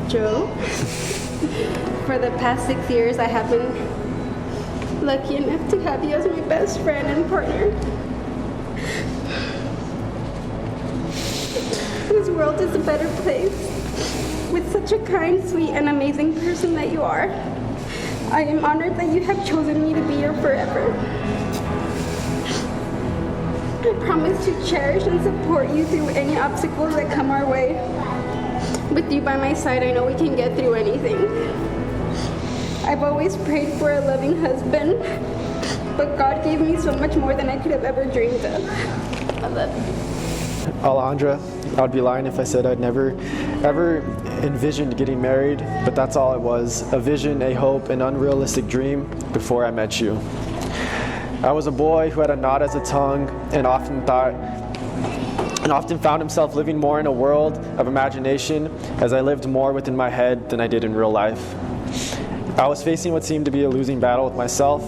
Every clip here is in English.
Joe. For the past 6 years, I have been lucky enough to have you as my best friend and partner. This world is a better place with such a kind, sweet, and amazing person that you are. I am honored that you have chosen me to be your forever. I promise to cherish and support you through any obstacles that come our way. With you by my side, I know we can get through anything. I've always prayed for a loving husband, but God gave me so much more than I could have ever dreamed of. I love you. Alejandra, I would be lying if I said I'd never, ever envisioned getting married, but that's all it was, a vision, a hope, an unrealistic dream before I met you. I was a boy who had a knot as a tongue and often found himself living more in a world of imagination as I lived more within my head than I did in real life. I was facing what seemed to be a losing battle with myself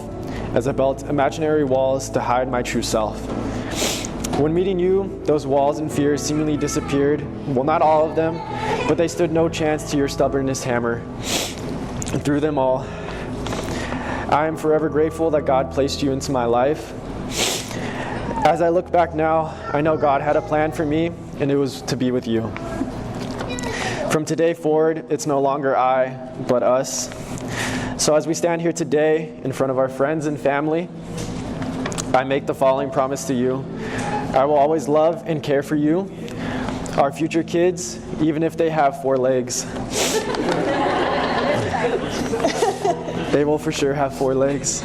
as I built imaginary walls to hide my true self. When meeting you, those walls and fears seemingly disappeared. Well, not all of them, but they stood no chance to your stubbornness hammer. And through them all, I am forever grateful that God placed you into my life. As I look back now, I know God had a plan for me, and it was to be with you. From today forward, it's no longer I, but us. So as we stand here today in front of our friends and family, I make the following promise to you. I will always love and care for you, our future kids, even if they have 4 legs. They will for sure have 4 legs.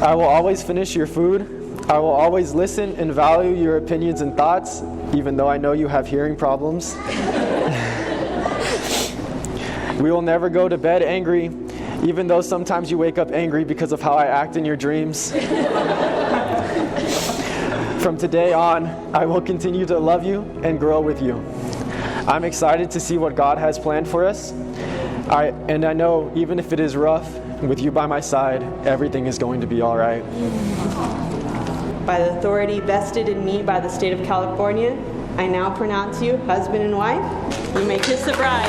I will always finish your food. I will always listen and value your opinions and thoughts, even though I know you have hearing problems. We will never go to bed angry, even though sometimes you wake up angry because of how I act in your dreams. From today on, I will continue to love you and grow with you. I'm excited to see what God has planned for us. I know even if it is rough, with you by my side, everything is going to be all right. By the authority vested in me by the state of California, I now pronounce you husband and wife. You may kiss the bride.